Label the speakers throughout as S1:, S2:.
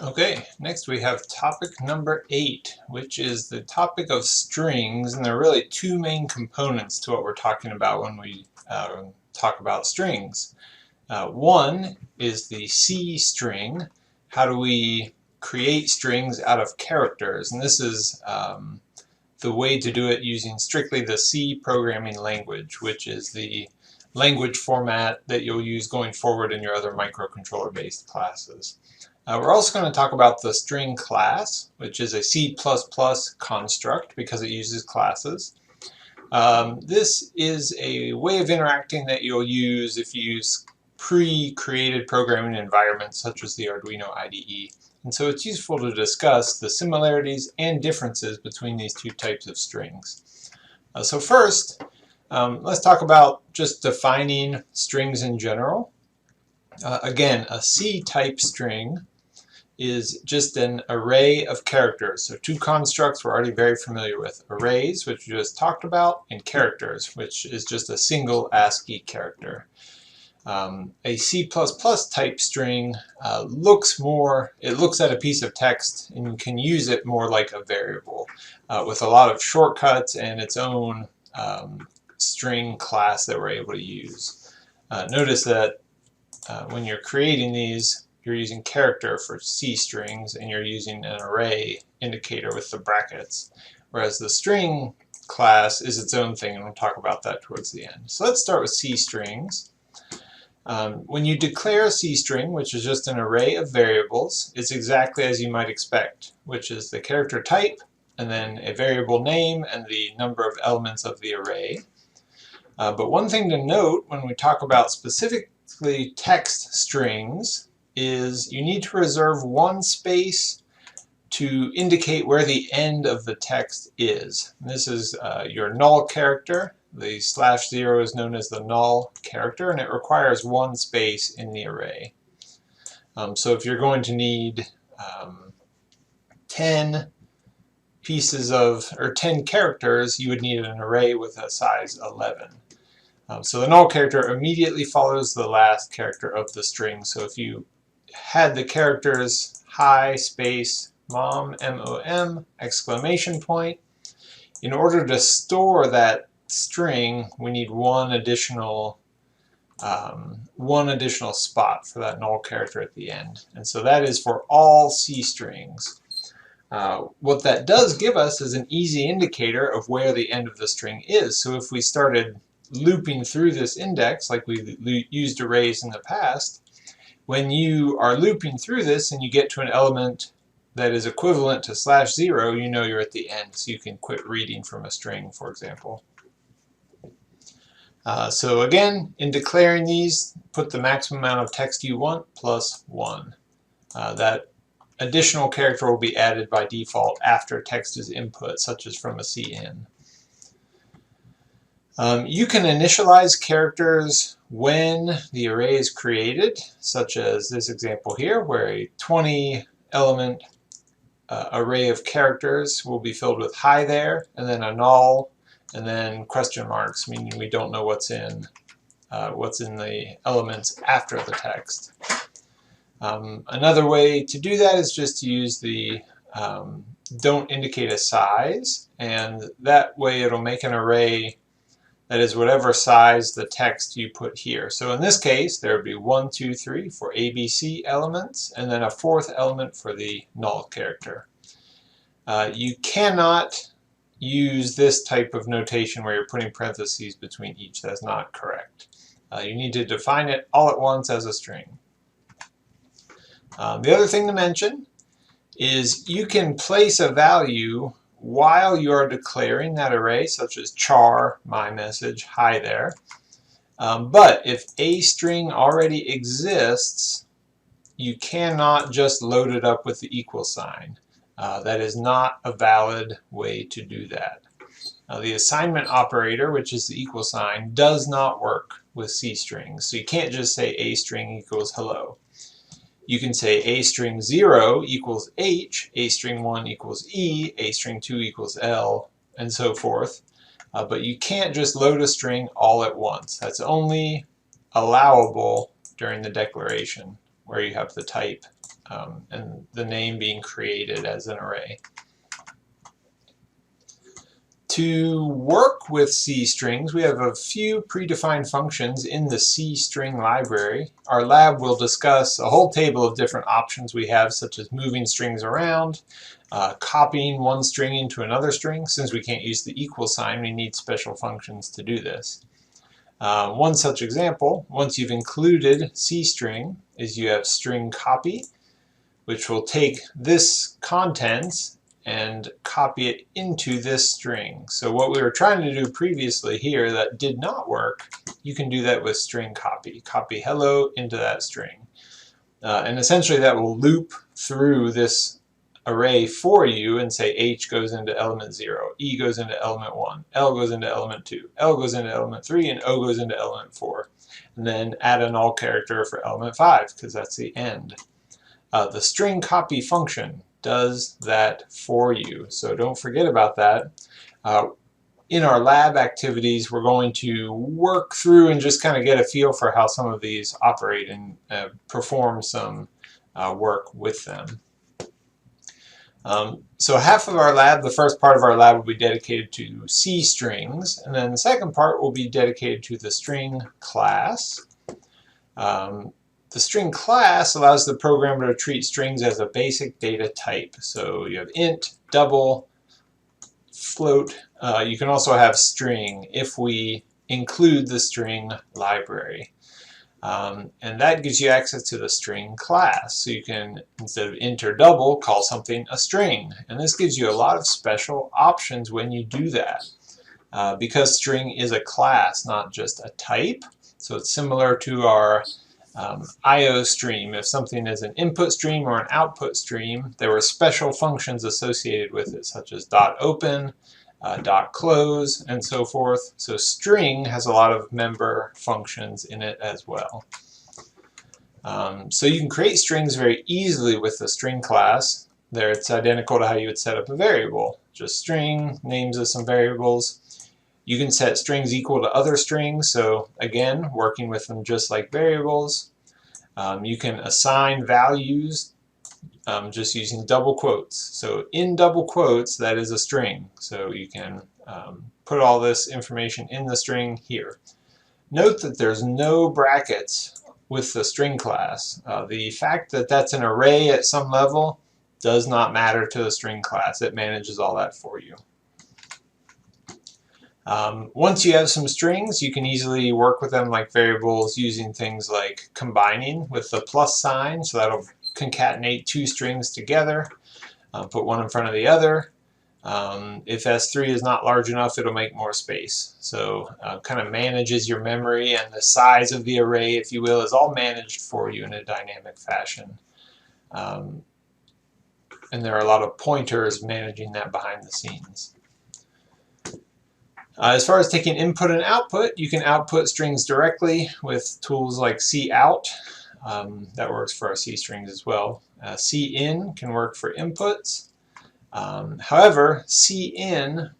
S1: Okay, next we have topic number 8, which is the topic of strings, and there are really two main components to what we're talking about when we talk about strings. One is the C string. How do we create strings out of characters? And this is the way to do it using strictly the C programming language, which is the language format that you'll use going forward in your other microcontroller-based classes. We're also going to talk about the string class, which is a C++ construct because it uses classes. This is a way of interacting that you'll use if you use pre-created programming environments such as the Arduino IDE. And so it's useful to discuss the similarities and differences between these two types of strings. So first, let's talk about just defining strings in general. Again, a C-type string is just an array of characters. So two constructs we're already very familiar with. Arrays, which we just talked about, and characters, which is just a single ASCII character. A C++ type string looks at a piece of text and you can use it more like a variable with a lot of shortcuts and its own string class that we're able to use. Notice that when you're creating these, you're using character for C strings and you're using an array indicator with the brackets, whereas the string class is its own thing, and we'll talk about that towards the end. So let's start with C strings. When you declare a C string, which is just an array of variables, it's exactly as you might expect, which is the character type and then a variable name and the number of elements of the array. But one thing to note when we talk about specifically text strings is you need to reserve one space to indicate where the end of the text is. And this is your null character. The /0 is known as the null character, and it requires one space in the array. So if you're going to need 10 pieces of, or 10 characters, you would need an array with a size 11. So the null character immediately follows the last character of the string. So if you had the characters hi space mom, M-O-M, exclamation point, in order to store that string, we need one additional spot for that null character at the end. And so that is for all C strings. What that does give us is an easy indicator of where the end of the string is. So if we started looping through this index like we've used arrays in the past, when you are looping through this and you get to an element that is equivalent to /0, you know you're at the end, so you can quit reading from a string, for example. So again, in declaring these, put the maximum amount of text you want plus 1. That additional character will be added by default after text is input, such as from a CN. You can initialize characters when the array is created, such as this example here, where a 20-element array of characters will be filled with hi there, and then a null, and then question marks, meaning we don't know what's in the elements after the text. Another way to do that is just to use the don't indicate a size, and that way it'll make an array that is whatever size the text you put here. So in this case, there would be 1, 2, 3 for ABC elements, and then a fourth element for the null character. You cannot use this type of notation where you're putting parentheses between each. That's not correct. You need to define it all at once as a string. The other thing to mention is you can place a value while you are declaring that array, such as char, my message, hi there. But if a string already exists, you cannot just load it up with the equal sign. That is not a valid way to do that. The assignment operator, which is the equal sign, does not work with C strings. So you can't just say a string equals hello. You can say a string 0 equals H, a string 1 equals E, a string 2 equals L, and so forth. But you can't just load a string all at once. That's only allowable during the declaration where you have the type and the name being created as an array. To work with C strings, we have a few predefined functions in the C string library. Our lab will discuss a whole table of different options we have, such as moving strings around, copying one string into another string. Since we can't use the equal sign, we need special functions to do this. One such example, once you've included C string, is you have string copy, which will take this contents and copy it into this string. So what we were trying to do previously here that did not work, you can do that with string copy. Copy hello into that string. And essentially that will loop through this array for you and say H goes into element 0, E goes into element 1, L goes into element 2, L goes into element 3, and O goes into element 4. And then add a null character for element 5 because that's the end. The string copy function does that for you, so don't forget about that. In our lab activities, we're going to work through and just kind of get a feel for how some of these operate and perform some work with them. So half of our lab, the first part of our lab, will be dedicated to C strings, and then the second part will be dedicated to the string class. The string class allows the programmer to treat strings as a basic data type. So you have int, double, float. You can also have string if we include the string library. And that gives you access to the string class. So you can, instead of int or double, call something a string. And this gives you a lot of special options when you do that. Because string is a class, not just a type. So it's similar to our IO stream. If something is an input stream or an output stream, there were special functions associated with it, such as .open, .close, and so forth. So string has a lot of member functions in it as well. So you can create strings very easily with the string class. There it's identical to how you would set up a variable. Just string, names of some variables. You can set strings equal to other strings, so again, working with them just like variables. You can assign values just using double quotes. So in double quotes, that is a string. So you can put all this information in the string here. Note that there's no brackets with the string class. The fact that that's an array at some level does not matter to the string class. It manages all that for you. Once you have some strings, you can easily work with them like variables using things like combining with the plus sign. So that'll concatenate two strings together, put one in front of the other. If S3 is not large enough, it'll make more space. So kind of manages your memory, and the size of the array, if you will, is all managed for you in a dynamic fashion. And there are a lot of pointers managing that behind the scenes. As far as taking input and output, you can output strings directly with tools like cout. That works for our C strings as well. cin can work for inputs. However, cin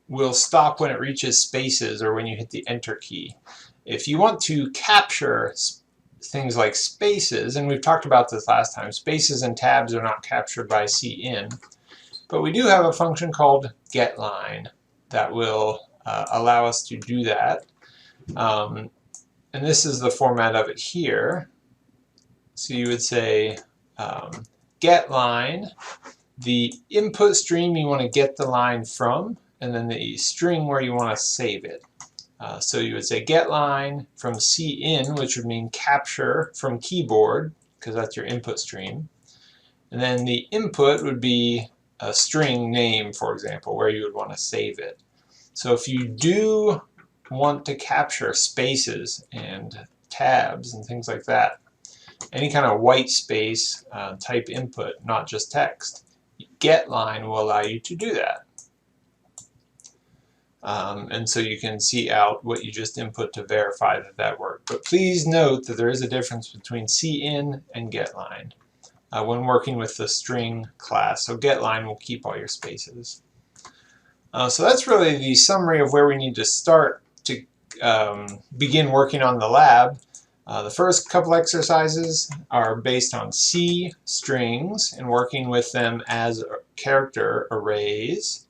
S1: will stop when it reaches spaces or when you hit the enter key. If you want to capture things like spaces, and we've talked about this last time, spaces and tabs are not captured by cin, but we do have a function called getLine that will allow us to do that. And this is the format of it here. So you would say getLine, the input stream you want to get the line from, and then the string where you want to save it. So you would say getLine from cin, which would mean capture from keyboard, because that's your input stream. And then the input would be a string name, for example, where you would want to save it. So if you do want to capture spaces and tabs and things like that, any kind of white space type input, not just text, getLine will allow you to do that. And so you can see out what you just input to verify that that worked. But please note that there is a difference between cin and getLine when working with the string class. So getLine will keep all your spaces. So that's really the summary of where we need to start to begin working on the lab. The first couple exercises are based on C strings and working with them as character arrays.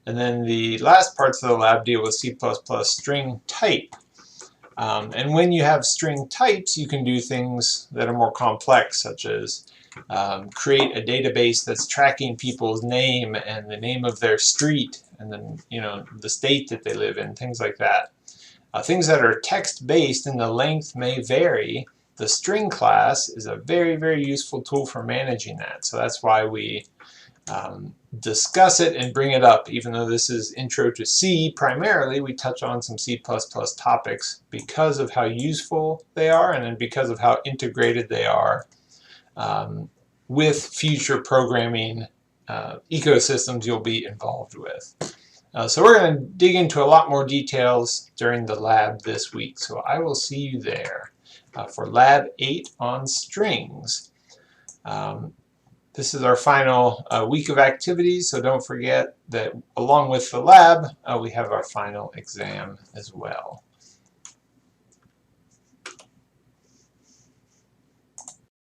S1: And then the last parts of the lab deal with C++ string type. And when you have string types, you can do things that are more complex, such as create a database that's tracking people's name and the name of their street and then the state that they live in, things like that. Things that are text-based and the length may vary, the string class is a very, very useful tool for managing that. So that's why we discuss it and bring it up. Even though this is Intro to C, primarily we touch on some C++ topics because of how useful they are and then because of how integrated they are with future programming ecosystems you'll be involved with. So we're going to dig into a lot more details during the lab this week. So I will see you there for Lab 8 on strings. This is our final week of activities, so don't forget that along with the lab, we have our final exam as well.